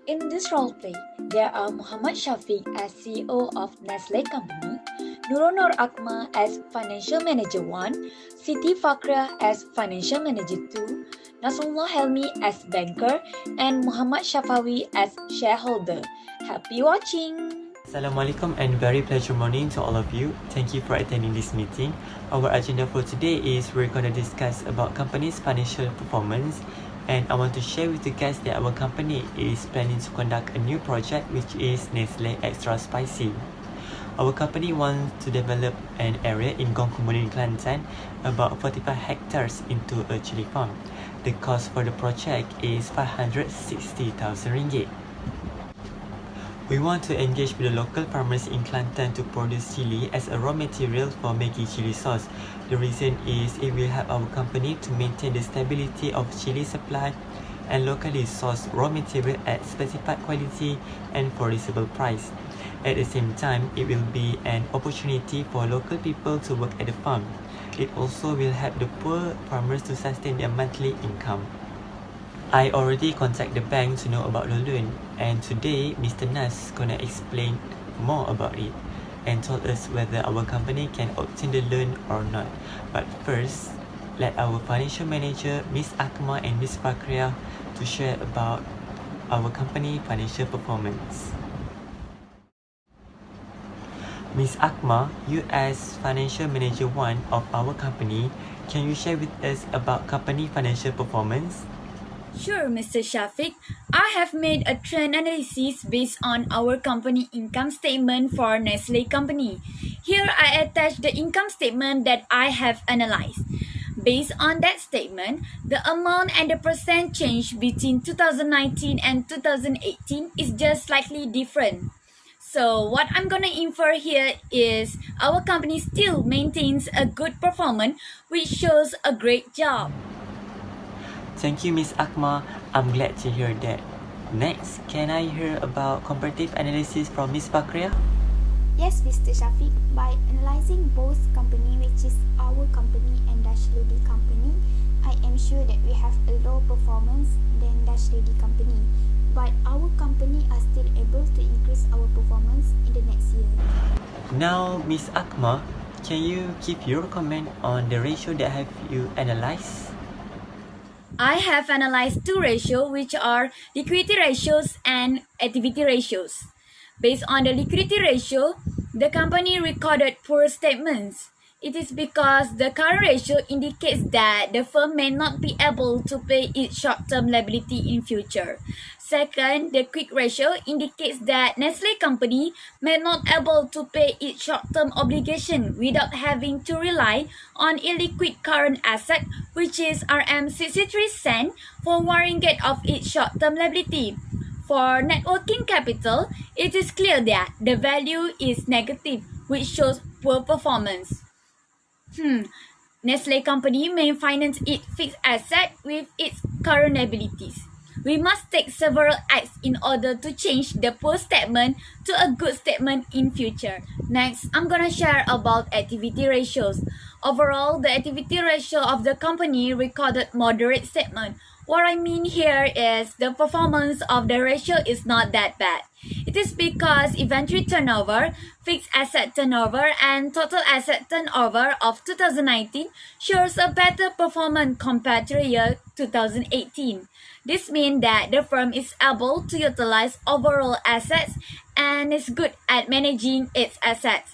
In this roleplay, there are Muhammad Shafiq as CEO of Nestle Company, Nurul Akma as Financial Manager 1, Siti Fakra as Financial Manager 2, Nasrullah Helmi as Banker, and Muhammad Shafawi as Shareholder. Happy watching! Assalamualaikum and very pleasure morning to all of you. Thank you for attending this meeting. Our agenda for today is we're going to discuss about company's financial performance, and I want to share with you guys that our company is planning to conduct a new project which is Nestle Extra Spicy. Our company wants to develop an area in Gong Kemuning, Kelantan, about 45 hectares into a chili farm. The cost for the project is 560,000 ringgit. We want to engage with the local farmers in Kelantan to produce chili as a raw material for making chili sauce. The reason is it will help our company to maintain the stability of chili supply and locally source raw material at specified quality and for reasonable price. At the same time, it will be an opportunity for local people to work at the farm. It also will help the poor farmers to sustain their monthly income. I already contacted the bank to know about the loan, and today Mr. Nas gonna explain more about it and told us whether our company can obtain the loan or not. But first, let our financial manager Miss Akma and Miss Fakria to share about our company financial performance. Miss Akma, you as financial manager 1 of our company, can you share with us about company financial performance? Sure, Mr. Shafiq. I have made a trend analysis based on our company income statement for Nestle Company. Here I attach the income statement that I have analyzed. Based on that statement, the amount and the percent change between 2019 and 2018 is just slightly different. So what I'm gonna infer here is our company still maintains a good performance, which shows a great job. Thank you, Miss Akma. I'm glad to hear that. Next, can I hear about comparative analysis from Miss Fakria? Yes, Mr. Shafiq. By analyzing both company, which is our company and Dash Lady company, I am sure that we have a low performance than Dash Lady company. But our company are still able to increase our performance in the next year. Now, Miss Akma, can you give your comment on the ratio that have you analyzed? I have analyzed two ratios, which are liquidity ratios and activity ratios. Based on the liquidity ratio, the company recorded poor statements. It is because the current ratio indicates that the firm may not be able to pay its short-term liability in future. Second, the quick ratio indicates that Nestle Company may not able to pay its short-term obligation without having to rely on illiquid current asset, which is RM63 for 1 ringgit of its short-term liability. For net working capital, it is clear that the value is negative, which shows poor performance. Nestle Company may finance its fixed asset with its current liabilities. We must take several acts in order to change the poor statement to a good statement in future. Next, I'm gonna share about activity ratios. Overall, the activity ratio of the company recorded moderate statement. What I mean here is the performance of the ratio is not that bad. It is because inventory turnover, fixed asset turnover, and total asset turnover of 2019 shows a better performance compared to the year 2018. This means that the firm is able to utilize overall assets and is good at managing its assets.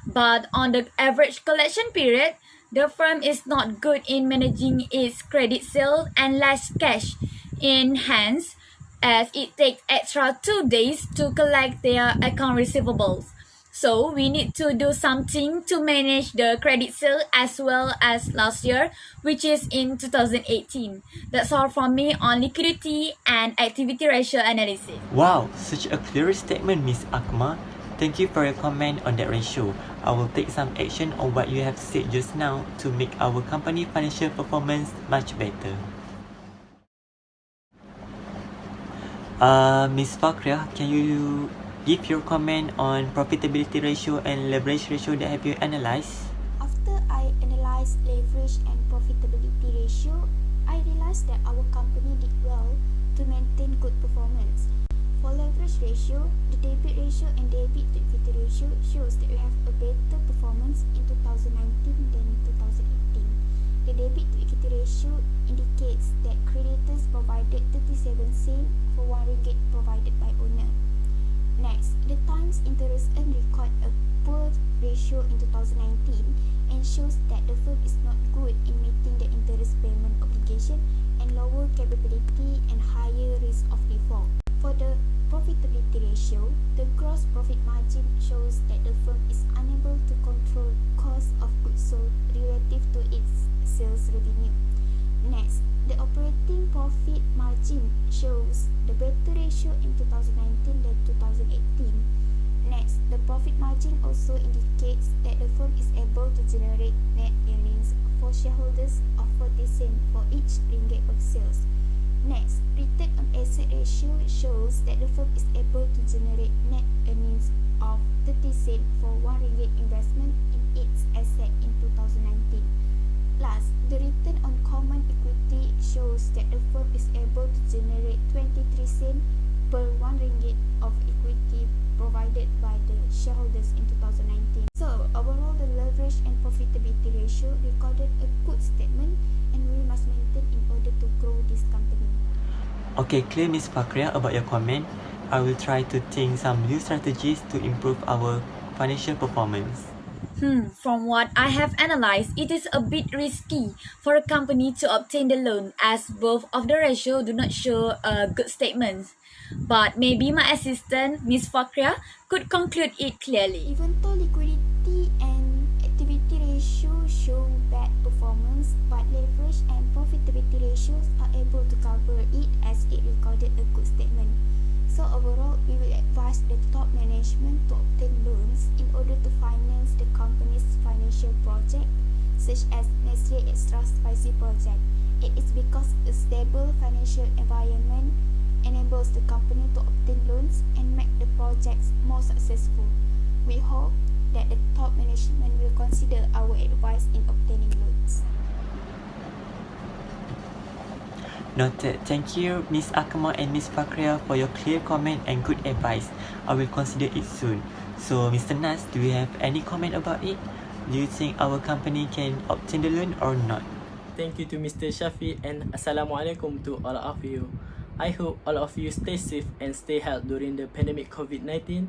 But on the average collection period, the firm is not good in managing its credit sale and less cash in hands, as it takes extra 2 days to collect their account receivables. So we need to do something to manage the credit sale as well as last year, which is in 2018. That's all from me on liquidity and activity ratio analysis. Wow, such a clear statement, Miss Akma. Thank you for your comment on that ratio. I will take some action on what you have said just now to make our company financial performance much better. Miss Fakria, can you give your comment on profitability ratio and leverage ratio that have you analyzed? After I analyzed leverage and profitability ratio, I realized that our company did well to maintain good performance. For leverage ratio, the debit ratio and debit to equity ratio shows that we have a better performance in 2019 than 2018. The debit to equity ratio indicates that creditors provided 37 cents for 1 ringgit provided by owner. Next, the times interest earned record a poor ratio in 2019 and shows that the firm is not good in meeting the interest payment obligation and lower capability and higher risk of default. For the profitability ratio, the gross profit margin shows that the firm is unable to control cost of goods sold relative to its sales revenue. Next, the operating profit margin shows the better ratio in 2019 than 2018. Next, the profit margin also indicates that the firm is able to generate net earnings for shareholders of 40 cents for each ringgit of sales. Next, return on asset ratio shows that the firm is able to generate net earnings of 30 cents for 1 ringgit investment in its asset in 2019. Last, the return on common equity shows that the firm is able to generate 23 cents per 1 ringgit of equity provided by the shareholders in 2019. So, overall, the leverage and profitability ratio recorded a good statement and we must maintain in order to grow this company. Okay, clear Ms. Fakria about your comment. I will try to think some new strategies to improve our financial performance. From what I have analyzed, it is a bit risky for a company to obtain the loan as both of the ratio do not show good statements. But maybe my assistant, Miss Fakria, could conclude it clearly. Even though liquidity and activity ratio show bad performance, but leverage and profitability ratios are able to cover it as it recorded a good statement. So overall, we will advise the top management to obtain loans in order to finance the company's financial project, such as Nestle Extra Spicy project. It is because a stable financial environment enables the company to obtain loans and make the projects more successful. We hope that the top management will consider our advice in obtaining loans. Noted. Thank you, Ms. Akmal and Ms. Fakria, for your clear comment and good advice. I will consider it soon. So, Mr. Nas, do you have any comment about it? Do you think our company can obtain the loan or not? Thank you to Mr. Shafi and Assalamualaikum to all of you. I hope all of you stay safe and stay healthy during the pandemic COVID-19.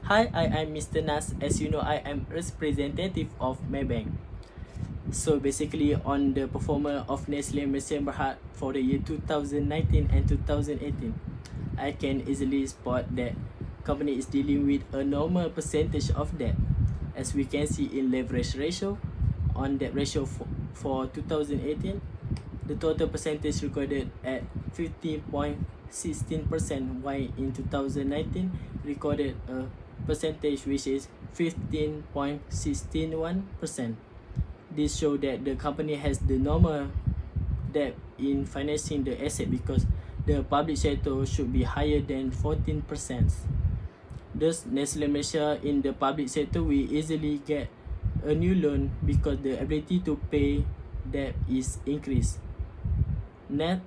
Hi, I am Mr. Nas. As you know, I am representative of Maybank. So basically on the performance of Nestle Malaysia Berhad for the year 2019 and 2018, I can easily spot that company is dealing with a normal percentage of debt. As we can see in leverage ratio, on that ratio for 2018, the total percentage recorded at 50.16%, while in 2019 recorded a percentage which is 15.61%. This shows that the company has the normal debt in financing the asset because the public sector should be higher than 14%. Thus, Nestle Malaysia in the public sector we easily get a new loan because the ability to pay debt is increased. Net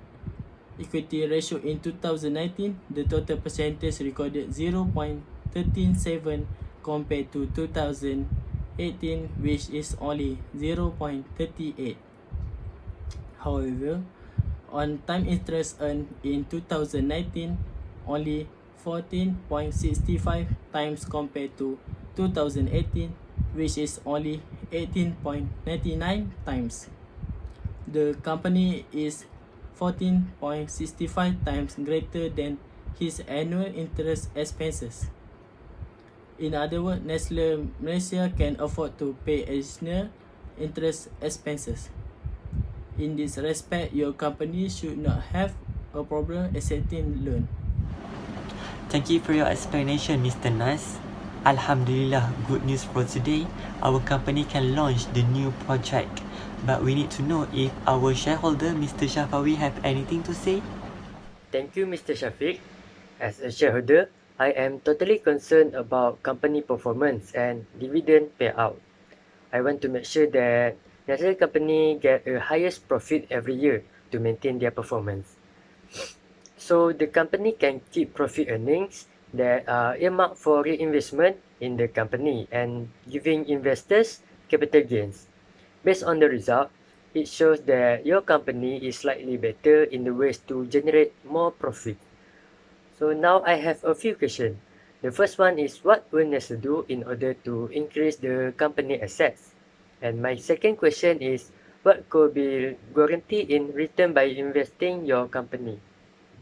equity ratio in 2019, the total percentage recorded 0.137 compared to 2018, which is only 0.38. However, on time interest earned in 2019, only 14.65 times compared to 2018, which is only 18.99 times. The company is 14.65 times greater than his annual interest expenses. In other words, Nestle Malaysia can afford to pay additional interest expenses. In this respect, your company should not have a problem accepting loan. Thank you for your explanation, Mr. Nas. Alhamdulillah, good news for today. Our company can launch the new project. But we need to know if our shareholder, Mr. Shafawi, have anything to say. Thank you, Mr. Shafiq. As a shareholder, I am totally concerned about company performance and dividend payout. I want to make sure that Nestle company get a highest profit every year to maintain their performance. so the company can keep profit earnings that are earmarked for reinvestment in the company and giving investors capital gains. Based on the result, it shows that your company is slightly better in the ways to generate more profit. So now I have a few questions. The first one is, what will Nestle do in order to increase the company assets? And my second question is, what could be guaranteed in return by investing your company?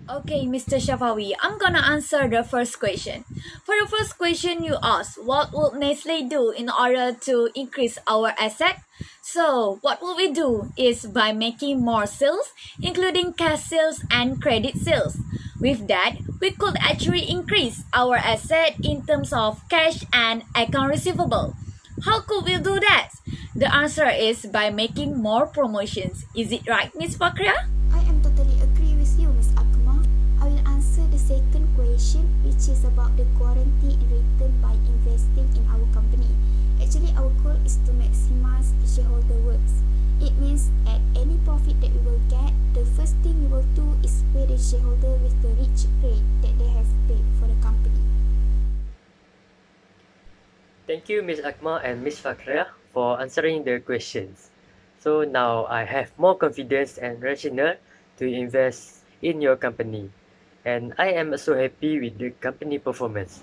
Okay, Mr. Shafawi, I'm gonna answer the first question. For the first question you asked, what would Nestle do in order to increase our asset? So, what will we do is by making more sales, including cash sales and credit sales. With that, we could actually increase our asset in terms of cash and account receivable. How could we do that? The answer is by making more promotions. Is it right, Miss Fakria? I am totally agree with you, Ms. Akmal. I will answer the second question, which is about the guarantee in return by investing in our company. Actually, our goal is to maximize shareholder worth. It means at any profit that we will get, the first thing we will do is pay the shareholder with the rich rate that they have paid for the company. Thank you, Ms. Akmal and Ms. Fakria, for answering the questions. So now I have more confidence and rationale to invest in your company. And I am so happy with the company performance.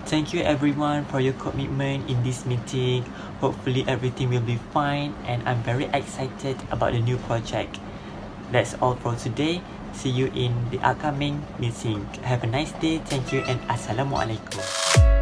Thank you everyone for your commitment in this meeting. Hopefully everything will be fine and I'm very excited about the new project. That's all for today. See you in the upcoming meeting. Have a nice day. Thank you and Assalamualaikum.